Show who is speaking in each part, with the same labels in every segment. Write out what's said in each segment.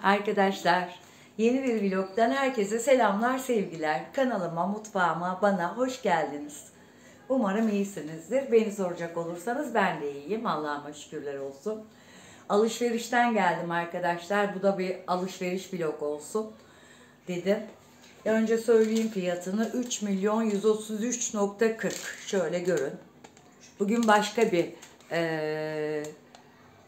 Speaker 1: Arkadaşlar, yeni bir vlogdan herkese selamlar, sevgiler. Kanalıma, mutfağıma, bana hoş geldiniz. Umarım iyisinizdir. Beni soracak olursanız ben de iyiyim. Allah'ıma şükürler olsun. Alışverişten geldim arkadaşlar. Bu da bir alışveriş vlog olsun dedim. Önce söyleyeyim fiyatını. 3.133.40. Şöyle görün. Bugün başka bir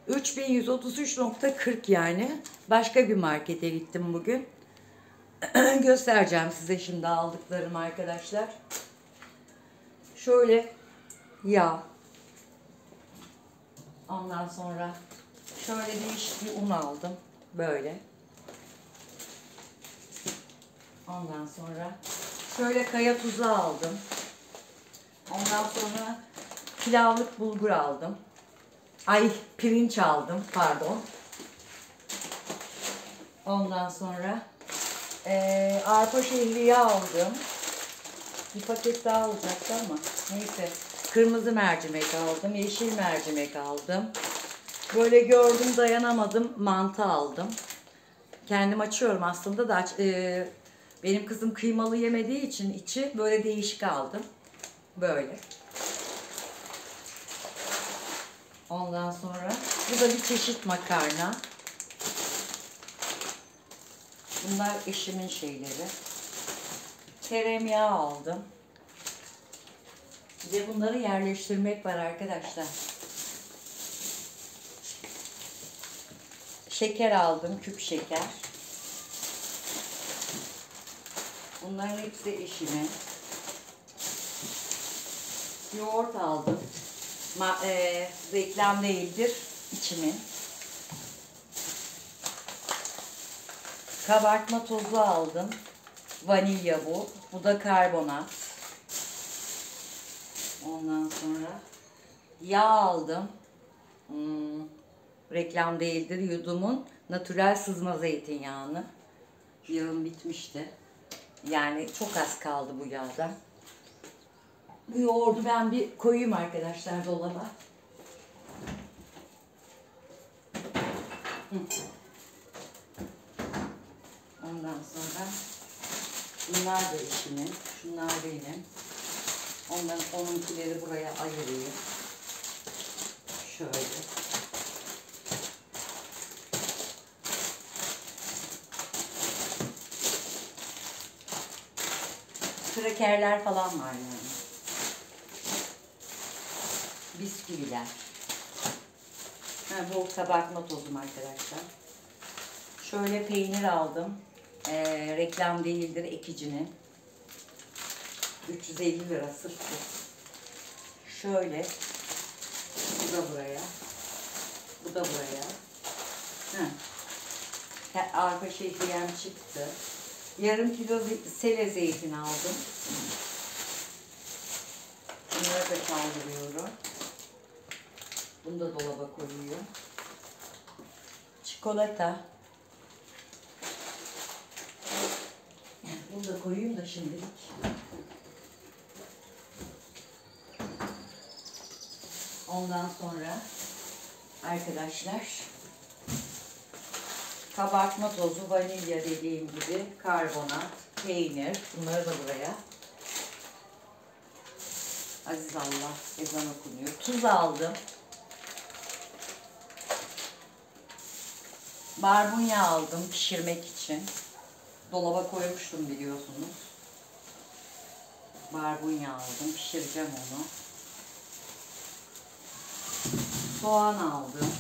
Speaker 1: 3133.40 yani. Başka bir markete gittim bugün. Göstereceğim size şimdi aldıklarım arkadaşlar. Şöyle yağ. Ondan sonra şöyle değişik bir un aldım. Böyle. Ondan sonra şöyle kaya tuzu aldım. Ondan sonra pilavlık bulgur aldım. Ay, pirinç aldım, pardon. Ondan sonra arpa şehriye aldım. Bir paket daha olacaktı ama neyse. Kırmızı mercimek aldım, yeşil mercimek aldım. Böyle gördüm, dayanamadım, mantı aldım. Kendim açıyorum aslında da benim kızım kıymalı yemediği için içi böyle değişik aldım. Böyle. Ondan sonra bu da bir çeşit makarna. Bunlar eşimin şeyleri. Tereyağı aldım. Bir de bunları yerleştirmek var arkadaşlar. Şeker aldım, küp şeker. Bunların hepsi eşimin. Yoğurt aldım. Reklam değildir, içimin. Kabartma tozu aldım. Vanilya bu. Bu da karbonat. Ondan sonra yağ aldım. Reklam değildir. Yudum'un natürel sızma zeytinyağını. Yağım bitmişti. Yani çok az kaldı bu yağdan. Bu yoğurdu ben bir koyayım arkadaşlar dolaba. Ondan sonra bunlar da eşimin, şunlar benim. Onunkileri buraya ayırayım. Şöyle. Krakerler falan var yani. Bisküviler. Bu kabartma tozum arkadaşlar. Şöyle peynir aldım. Reklam değildir, Ekici'nin. 350 lira sırf bu. Şöyle. Bu da buraya. Bu da buraya. Arpa şehriyem çıktı. Yarım kilo sele zeytin aldım. Bunları da kaldırıyorum. Bunu da dolaba koyuyorum. Çikolata. Bunu da koyayım da şimdilik. Ondan sonra arkadaşlar kabartma tozu, vanilya dediğim gibi, karbonat, peynir. Bunları da buraya. Aziz Allah, ezan okunuyor. Tuz aldım. Barbunya aldım pişirmek için. Dolaba koymuştum biliyorsunuz. Barbunya aldım. Pişireceğim onu. Soğan aldım.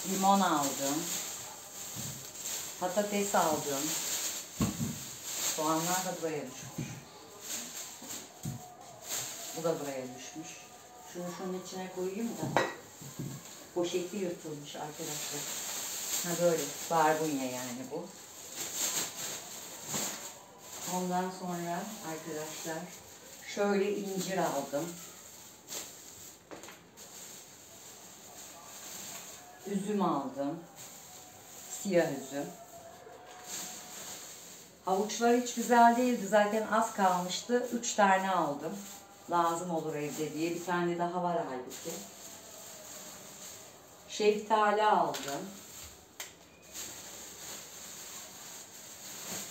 Speaker 1: Limon aldım. Patates aldım. Soğanlar da buraya düşmüş. Bu da buraya düşmüş. Şunu şunun içine koyayım da. Poşeti yırtılmış arkadaşlar. Böyle barbunya yani bu. Ondan sonra arkadaşlar şöyle incir aldım. Üzüm aldım. Siyah üzüm. Havuçlar hiç güzel değildi. Zaten az kalmıştı. 3 tane aldım. Lazım olur evde diye. Bir tane daha var halbuki. Şeftali aldım.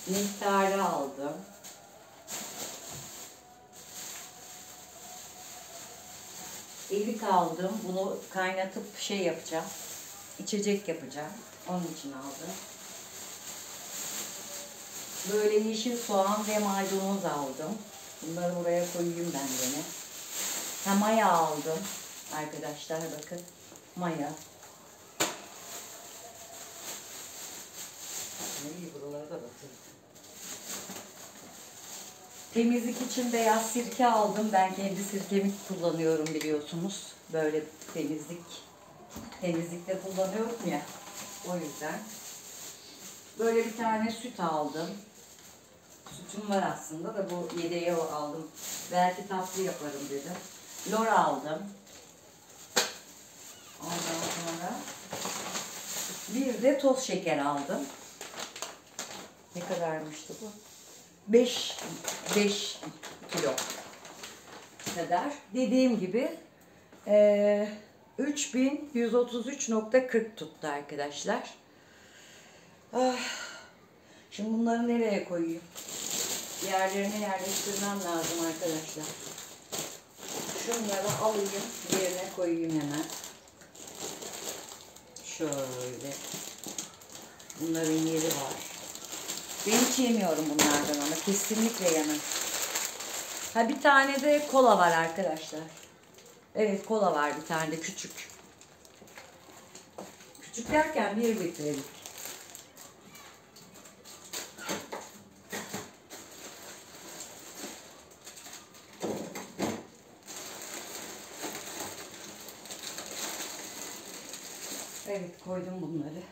Speaker 1: Nektari aldım. Erik aldım. Bunu kaynatıp şey yapacağım. İçecek yapacağım. Onun için aldım. Böyle yeşil soğan ve maydanoz aldım. Bunları buraya koyayım ben gene. Ha, maya aldım. Arkadaşlar bakın. Maya. Buralara da batırdım. Temizlik için beyaz sirke aldım. Ben kendi sirkemi kullanıyorum biliyorsunuz. Böyle temizlikte kullanıyorum ya. O yüzden. Böyle bir tane süt aldım. Sütüm var aslında da bu yedeğe aldım. Belki tatlı yaparım dedim. Lor aldım. Ondan sonra bir de toz şeker aldım. Ne kadarmıştı bu? 5 kilo kadar. Dediğim gibi 3133.40 tuttu arkadaşlar. Şimdi bunları nereye koyayım? Yerlerine yerleştirmem lazım arkadaşlar. Şunları alayım, yerine koyayım hemen. Şöyle. Bunların yeri var. Ben hiç yemiyorum bunlardan ama kesinlikle yemem. Ha, bir tane de kola var arkadaşlar. Evet, kola var bir tane de küçük. Küçük derken 1 litrelik. Evet, koydum bunları.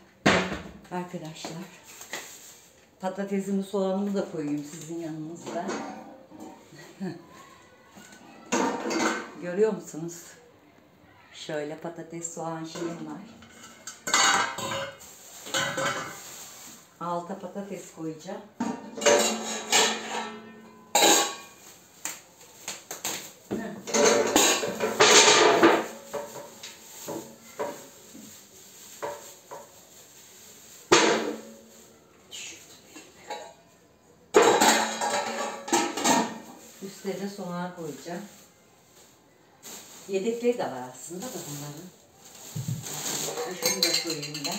Speaker 1: Arkadaşlar. Patatesimi, soğanımı da koyayım sizin yanınızda. Görüyor musunuz? Şöyle patates, soğan şeyim var. Alta patates koyacağım. Üstüne de soğan koyacağım. Yedekleri de var aslında da bunların. Şunu da koyayım ben.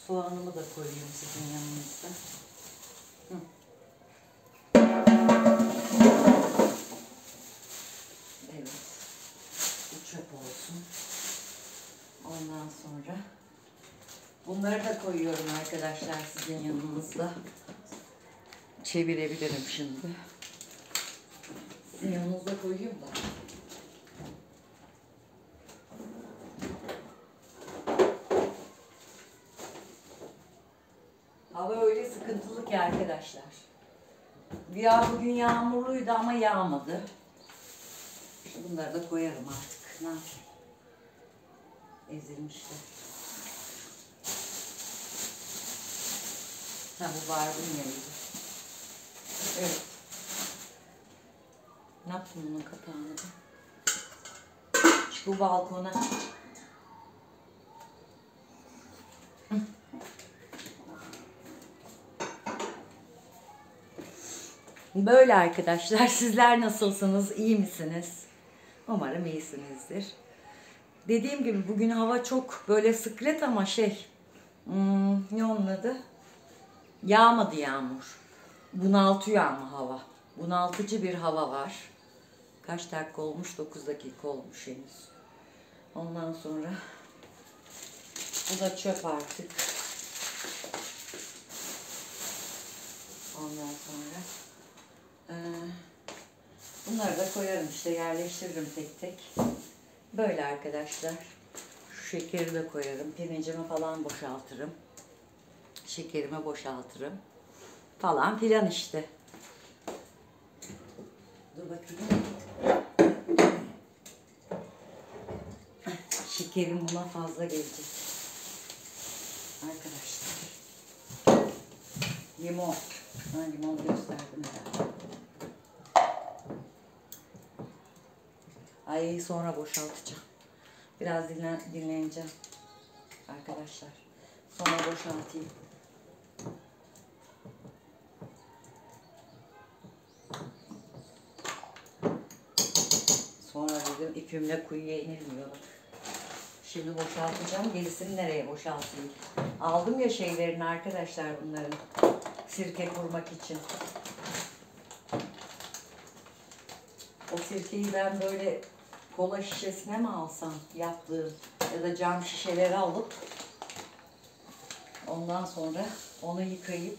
Speaker 1: Soğanımı da koyayım sizin yanınızda. Evet. Bu çöp olsun. Ondan sonra bunları da koyuyorum arkadaşlar sizin yanınızda. Çevirebilirim şimdi. Sizin yanınızda koyayım da. Hava öyle sıkıntılı ki arkadaşlar. Güya bugün yağmurluydu ama yağmadı. Bunları da koyarım artık. Ne yapayım? Ezilmişler. Ha, bu barbunyaydı. Evet. Ne yaptım bunun kapağını da? Bu balkona. Böyle arkadaşlar. Sizler nasılsınız? İyi misiniz? Umarım iyisinizdir. Dediğim gibi bugün hava çok böyle sıklet ama ne onun adı? Yağmadı yağmur. Bunaltıyor ama hava. Bunaltıcı bir hava var. Kaç dakika olmuş? 9 dakika olmuş henüz. Ondan sonra bu da çöp artık. Ondan sonra bunları da koyarım işte, yerleştiririm tek tek. Böyle arkadaşlar. Şu şekeri de koyarım. Pirincimi falan boşaltırım. Şekerimi boşaltırım. Falan filan işte. Dur bakayım. Şekerim buna fazla gelecek. Arkadaşlar. Limon. Limon gösterdim herhalde. Ay sonra boşaltacağım. Biraz dinleneceğim arkadaşlar. Sonra boşaltayım. Sonra dedim ipimle kuyuya inilmiyor. Şimdi boşaltacağım. Gerisini nereye boşaltayım? Aldım ya şeylerini arkadaşlar bunların. Sirke kurmak için. O sirkeyi ben böyle kola şişesine mi alsam yaptığım ya da cam şişeleri alıp ondan sonra onu yıkayıp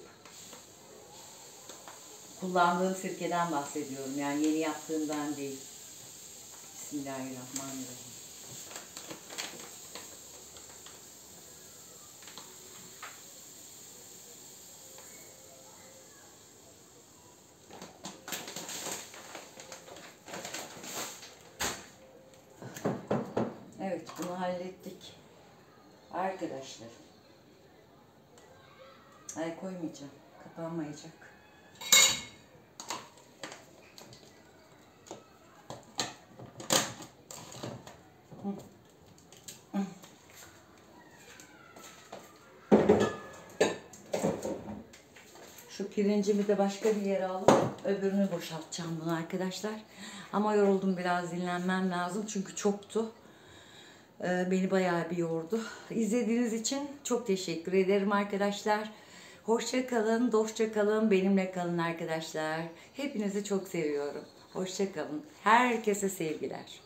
Speaker 1: kullandığım sirkeden bahsediyorum. Yani yeni yaptığımdan değil. Bismillahirrahmanirrahim. Evet, bunu hallettik. Arkadaşlar. Ay koymayacağım. Kapanmayacak. Şu pirincimi de başka bir yere alıp öbürünü boşaltacağım bunu arkadaşlar. Ama yoruldum, biraz dinlenmem lazım çünkü çoktu. Beni bayağı bir yordu. İzlediğiniz için çok teşekkür ederim arkadaşlar. Hoşça kalın, dostça kalın, benimle kalın arkadaşlar. Hepinizi çok seviyorum. Hoşça kalın. Herkese sevgiler.